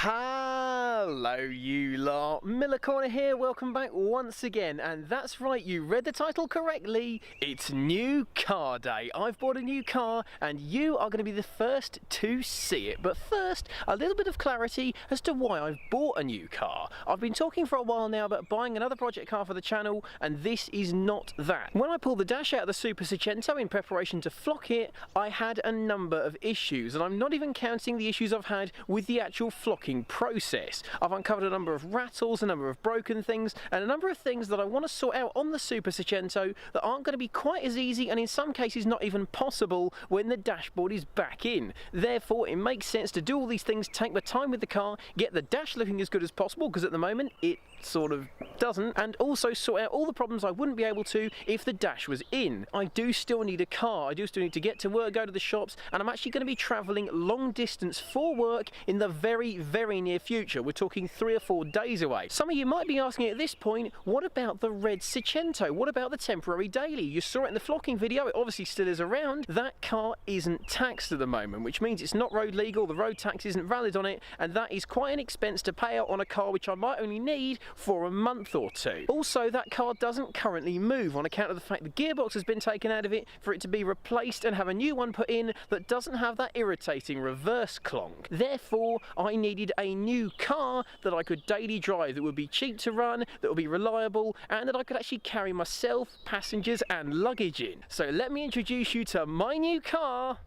Hello you lot, Miller Corner here, welcome back once again, and that's right, you read the title correctly, it's new car day. I've bought a new car and you are going to be the first to see it. But first, a little bit of clarity as to why I've bought a new car. I've been talking for a while now about buying another project car for the channel, and this is not that. When I pulled the dash out of the Super Seicento in preparation to flock it, I had a number of issues, and I'm not even counting the issues I've had with the actual flocking process. I've uncovered a number of rattles, a number of broken things, and a number of things that I want to sort out on the Super Seicento that aren't going to be quite as easy, and in some cases not even possible, when the dashboard is back in. Therefore, it makes sense to do all these things, take my time with the car, get the dash looking as good as possible, because at the moment it sort of doesn't, and also sort out all the problems I wouldn't be able to if the dash was in. I do still need a car, I do still need to get to work, go to the shops, and I'm actually going to be travelling long distance for work in the very near future. We're talking 3 or 4 days away. Some of you might be asking at this point, what about the red Seicento? What about the temporary daily? You saw it in the flocking video, it obviously still is around. That car isn't taxed at the moment, which means it's not road legal, the road tax isn't valid on it, and that is quite an expense to pay out on a car which I might only need for a month or two. Also, that car doesn't currently move on account of the fact the gearbox has been taken out of it for it to be replaced and have a new one put in that doesn't have that irritating reverse clonk. Therefore, I needed a new car that I could daily drive, that would be cheap to run, that would be reliable, and that I could actually carry myself, passengers and luggage in. So let me introduce you to my new car,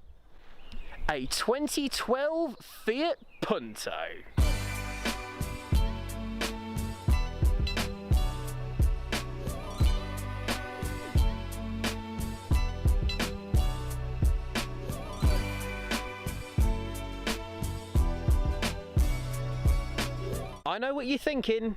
a 2012 Fiat Punto. I know what you're thinking.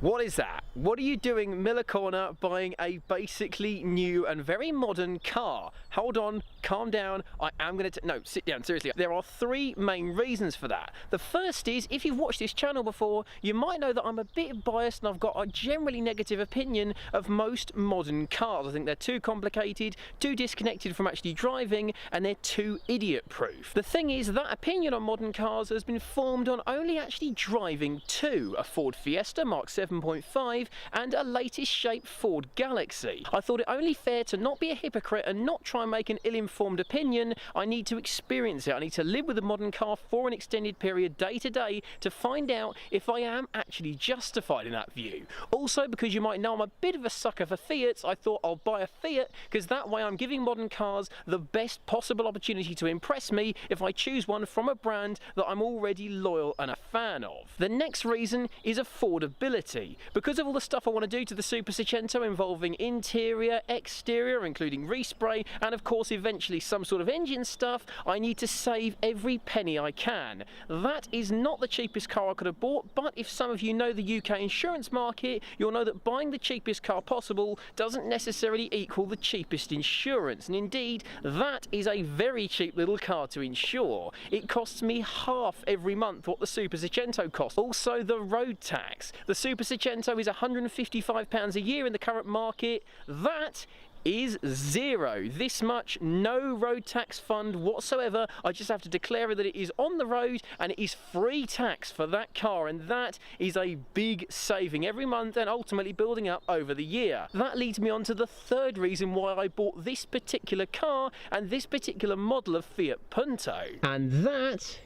What is that? What are you doing, Miller Corner, buying a basically new and very modern car? Hold on, calm down, I am going to... No, sit down, seriously. There are 3 main reasons for that. The first is, if you've watched this channel before, you might know that I'm a bit biased and I've got a generally negative opinion of most modern cars. I think they're too complicated, too disconnected from actually driving, and they're too idiot-proof. The thing is, that opinion on modern cars has been formed on only actually driving 2, a Ford Fiesta Mark 7.5 and a latest shape Ford Galaxy. I thought it only fair to not be a hypocrite and not try and make an ill-informed opinion. I need to experience it. I need to live with a modern car for an extended period, day to day, to find out if I am actually justified in that view. Also, because you might know I'm a bit of a sucker for Fiats, I thought I'll buy a Fiat, because that way I'm giving modern cars the best possible opportunity to impress me if I choose one from a brand that I'm already loyal and a fan of. The next reason is affordability. Because of all the stuff I want to do to the Super Seicento involving interior, exterior, including respray, and of course eventually some sort of engine stuff, I need to save every penny I can. That is not the cheapest car I could have bought, but if some of you know the UK insurance market, you'll know that buying the cheapest car possible doesn't necessarily equal the cheapest insurance, and indeed that is a very cheap little car to insure. It costs me half every month what the Super Seicento costs. Also, the road tax. The Super Seicento is £155 a year in the current market. That is 0. This much, no road tax fund whatsoever. I just have to declare that it is on the road and it is free tax for that car, and that is a big saving every month and ultimately building up over the year. That leads me on to the 3rd reason why I bought this particular car and this particular model of Fiat Punto. And that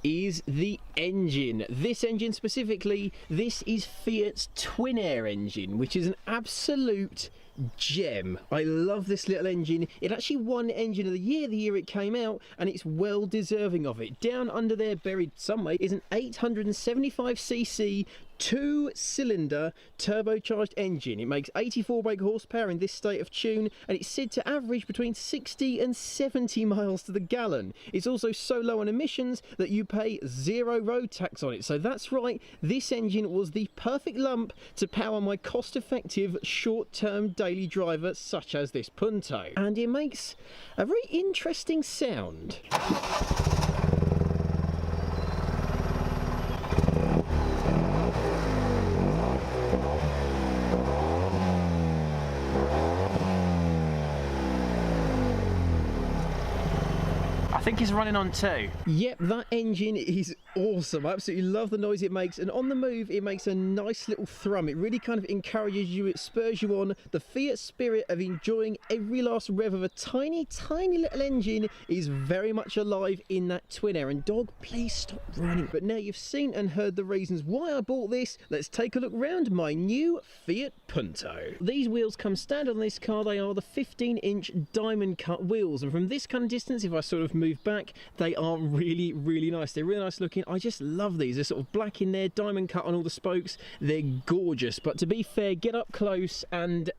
is the engine. This engine specifically, this is Fiat's TwinAir engine, which is an absolute gem. I love this little engine. It actually won Engine of the year it came out, and it's well deserving of it. Down under there, buried somewhere, is an 875cc 2-cylinder turbocharged engine. It makes 84 brake horsepower in this state of tune, and it's said to average between 60 and 70 miles to the gallon. It's also so low on emissions that you pay 0 road tax on it. So that's right, this engine was the perfect lump to power my cost-effective short-term daily driver such as this Punto. And it makes a very interesting sound. I think it's running on 2. Yep, that engine is awesome. I absolutely love the noise it makes, and on the move it makes a nice little thrum. It really kind of encourages you, it spurs you on. The Fiat spirit of enjoying every last rev of a tiny little engine is very much alive in that TwinAir. And dog, please stop running. But now you've seen and heard the reasons why I bought this, let's take a look round my new Fiat Punto. These wheels come standard on this car. They are the 15-inch diamond cut wheels, and from this kind of distance, if I sort of move back, they are really nice. They're really nice looking. I just love these. They're sort of black in there, diamond cut on all the spokes. They're gorgeous. But to be fair, get up close and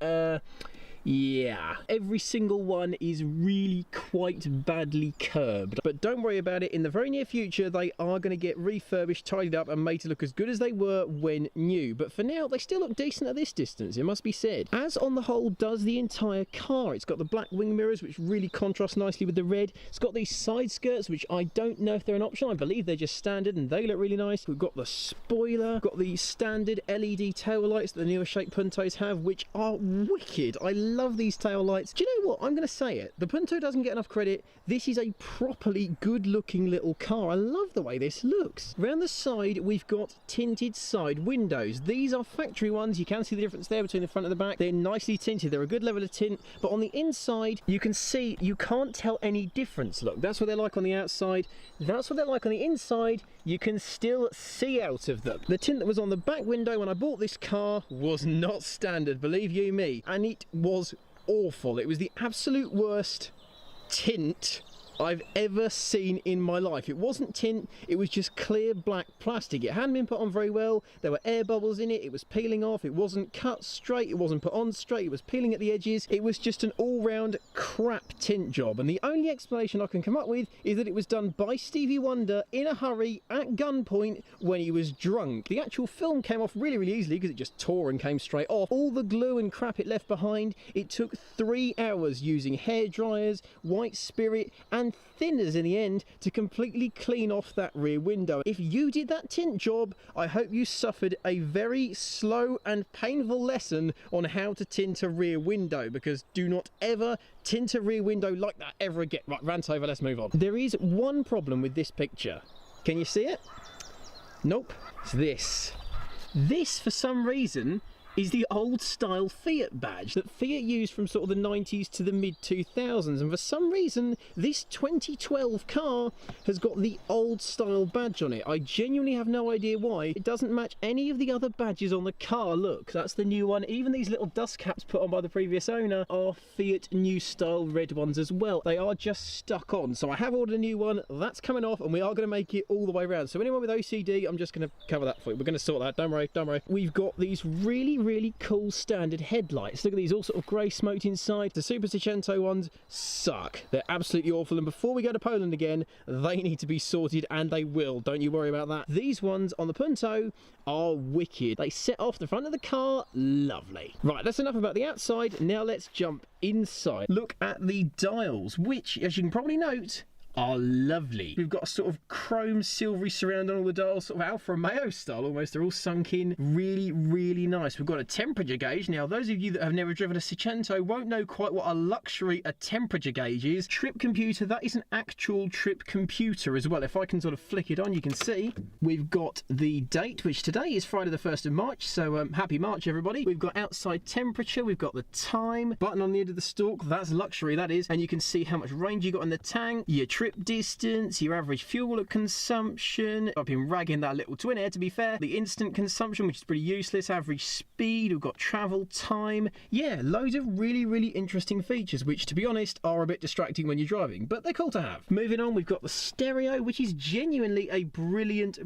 yeah, every single one is really quite badly curbed. But don't worry about it, in the very near future they are going to get refurbished, tidied up and made to look as good as they were when new. But for now they still look decent at this distance, it must be said. As on the whole does the entire car. It's got the black wing mirrors which really contrast nicely with the red. It's got these side skirts which I don't know if they're an option. I believe they're just standard and they look really nice. We've got the spoiler, got the standard LED tail lights that the newer shape Puntos have, which are wicked. I love these tail lights. Do you know what? I'm going to say it. The Punto doesn't get enough credit. This is a properly good looking little car. I love the way this looks. Around the side we've got tinted side windows. These are factory ones. You can see the difference there between the front and the back. They're nicely tinted. They're a good level of tint, but on the inside you can see you can't tell any difference. Look, that's what they're like on the outside. That's what they're like on the inside. You can still see out of them. The tint that was on the back window when I bought this car was not standard, believe you me, and it was awful. It was the absolute worst tint I've ever seen in my life. It wasn't tint, it was just clear black plastic. It hadn't been put on very well. There were air bubbles in it. It was peeling off. It wasn't cut straight. It wasn't put on straight. It was peeling at the edges. It was just an all-round crap tint job. And the only explanation I can come up with is that it was done by Stevie Wonder in a hurry at gunpoint when he was drunk. The actual film came off really easily because it just tore and came straight off. All the glue and crap it left behind, it took 3 hours using hair dryers, white spirit and thinners in the end to completely clean off that rear window. If you did that tint job, I hope you suffered a very slow and painful lesson on how to tint a rear window, because do not ever tint a rear window like that ever again. Right, rant over, let's move on. There is one problem with this picture. Can you see it? Nope, it's this. This, for some reason, is the old style Fiat badge that Fiat used from sort of the 90s to the mid 2000s, and for some reason this 2012 car has got the old style badge on it. I genuinely have no idea why. It doesn't match any of the other badges on the car. Look, that's the new one. Even these little dust caps put on by the previous owner are Fiat new style red ones as well. They are just stuck on. So I have ordered a new one, that's coming off, and we are going to make it all the way around. So anyone with OCD, I'm just going to cover that for you. We're going to sort that, don't worry. We've got these really cool standard headlights. Look at these, all sort of grey smoked inside. The Super Seicento ones suck. They're absolutely awful, and before we go to Poland again, they need to be sorted, and they will. Don't you worry about that. These ones on the Punto are wicked. They set off the front of the car. Lovely. Right, that's enough about the outside. Now let's jump inside. Look at the dials, which, as you can probably note, are lovely. We've got a sort of chrome silvery surround on all the dials, sort of Alfa Romeo style almost. They're all sunk in. Really nice. We've got a temperature gauge. Now, those of you that have never driven a Seicento won't know quite what a temperature gauge is. Trip computer, that is an actual trip computer as well. If I can sort of flick it on, you can see we've got the date, which today is Friday the 1st of March, so happy March everybody. We've got outside temperature, we've got the time, button on the end of the stalk, that's luxury that is, and you can see how much range you got in the tank, your trip distance, your average fuel consumption. I've been ragging that little TwinAir to be fair. The instant consumption, which is pretty useless, average speed, we've got travel time. Yeah, loads of really interesting features, which to be honest are a bit distracting when you're driving, but they're cool to have. Moving on, we've got the stereo, which is genuinely a brilliant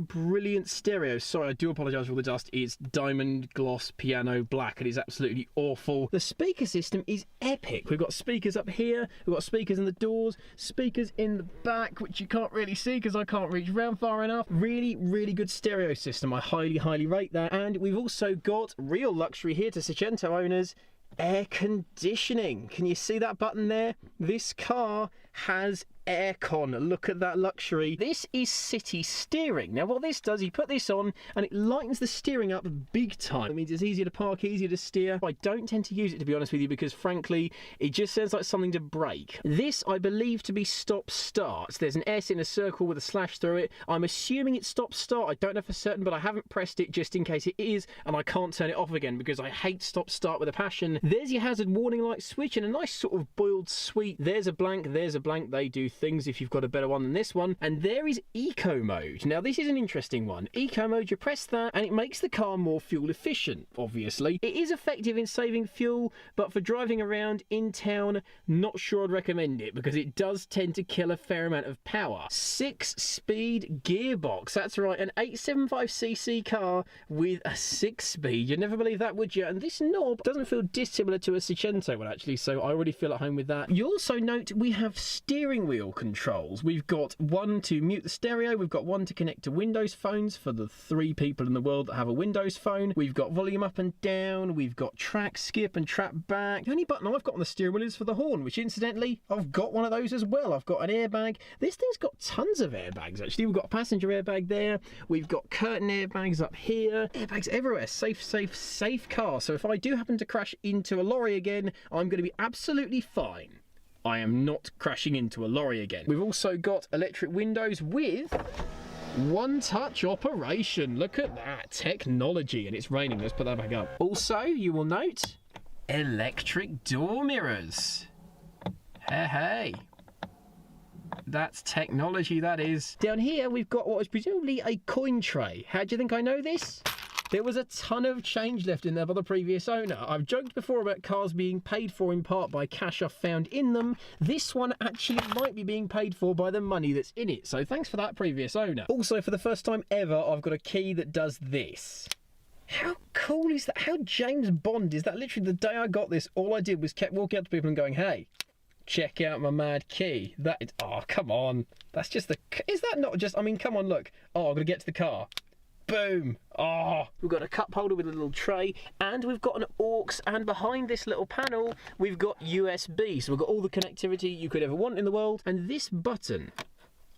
stereo. Sorry, I do apologise for all the dust. It's diamond gloss piano black. It is absolutely awful. The speaker system is epic. We've got speakers up here, we've got speakers in the doors, speakers in the back, which you can't really see because I can't reach round far enough. Really good stereo system. I highly rate that. And we've also got real luxury here to Seicento owners, air conditioning. Can you see that button there? This car has aircon. Look at that luxury. This is city steering. Now what this does, you put this on and it lightens the steering up big time. It means it's easier to park, easier to steer. I don't tend to use it, to be honest with you, because frankly it just sounds like something to break. This I believe to be stop start. There's an S in a circle with a slash through it. I'm assuming it's stop start. I don't know for certain, but I haven't pressed it just in case it is, and I can't turn it off again because I hate stop start with a passion. There's your hazard warning light switch and a nice sort of boiled sweet. There's a blank, there's a blank. They do things if you've got a better one than this one. And there is eco mode. Now this is an interesting one. Eco mode, you press that and it makes the car more fuel efficient, obviously. It is effective in saving fuel, but for driving around in town, not sure I'd recommend it because it does tend to kill a fair amount of power. 6-speed gearbox, that's right, an 875cc car with a 6-speed. You'd never believe that, would you? And this knob doesn't feel dissimilar to a Seicento one actually, so I already feel at home with that. You also note we have steering wheel controls. We've got one to mute the stereo, we've got one to connect to Windows phones for the 3 people in the world that have a Windows phone. We've got volume up and down, we've got track skip and track back. The only button I've got on the steering wheel is for the horn, which incidentally, I've got one of those as well. I've got an airbag. This thing's got tons of airbags actually. We've got a passenger airbag there, we've got curtain airbags up here, airbags everywhere. Safe, safe, safe car. So if I do happen to crash into a lorry again, I'm going to be absolutely fine. I am not crashing into a lorry again. We've also got electric windows with one-touch operation. Look at that technology, and it's raining. Let's put that back up. Also, you will note electric door mirrors. Hey. That's technology, that is. Down here, we've got what is presumably a coin tray. How do you think I know this? There was a ton of change left in there by the previous owner. I've joked before about cars being paid for in part by cash I've found in them. This one actually might be being paid for by the money that's in it. So thanks for that, previous owner. Also, for the first time ever, I've got a key that does this. How cool is that? How James Bond is that? Literally the day I got this, all I did was kept walking up to people and going, hey, check out my mad key. That is, oh, come on. That's just the, is that not just, I mean, come on, look. Oh, I'm gonna get to the car. Boom! Oh, we've got a cup holder with a little tray, and we've got an aux, and behind this little panel, we've got USB. So we've got all the connectivity you could ever want in the world. And this button,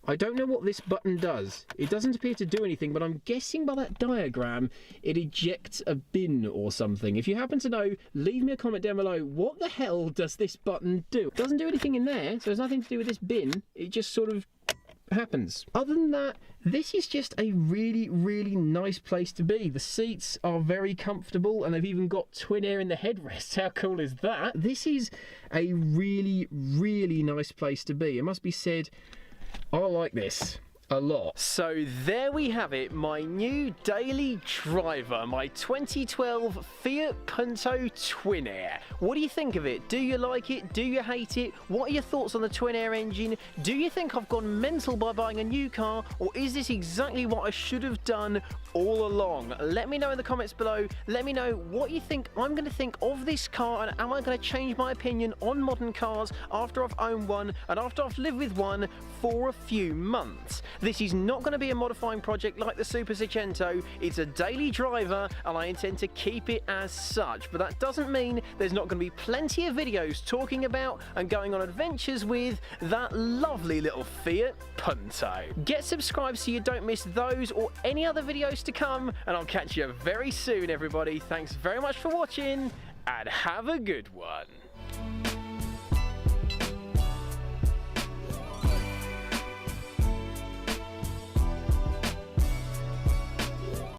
I don't know what this button does. It doesn't appear to do anything, but I'm guessing by that diagram, it ejects a bin or something. If you happen to know, leave me a comment down below. What the hell does this button do? It doesn't do anything in there, so there's nothing to do with this bin. It just sort of happens. Other than that, this is just a really, really nice place to be. The seats are very comfortable and they've even got TwinAir in the headrest. How cool is that? This is a really, really nice place to be. It must be said, I like this a lot. So there we have it, my new daily driver, my 2012 Fiat Punto TwinAir. What do you think of it? Do you like it? Do you hate it? What are your thoughts on the TwinAir engine? Do you think I've gone mental by buying a new car, or is this exactly what I should have done all along? Let me know in the comments below. Let me know what you think I'm going to think of this car, and am I going to change my opinion on modern cars after I've owned one and after I've lived with one for a few months. This is not going to be a modifying project like the Super Seicento. It's a daily driver and I intend to keep it as such, but that doesn't mean there's not going to be plenty of videos talking about and going on adventures with that lovely little Fiat Punto. Get subscribed so you don't miss those or any other videos to come, and I'll catch you very soon, everybody. Thanks very much for watching and have a good one.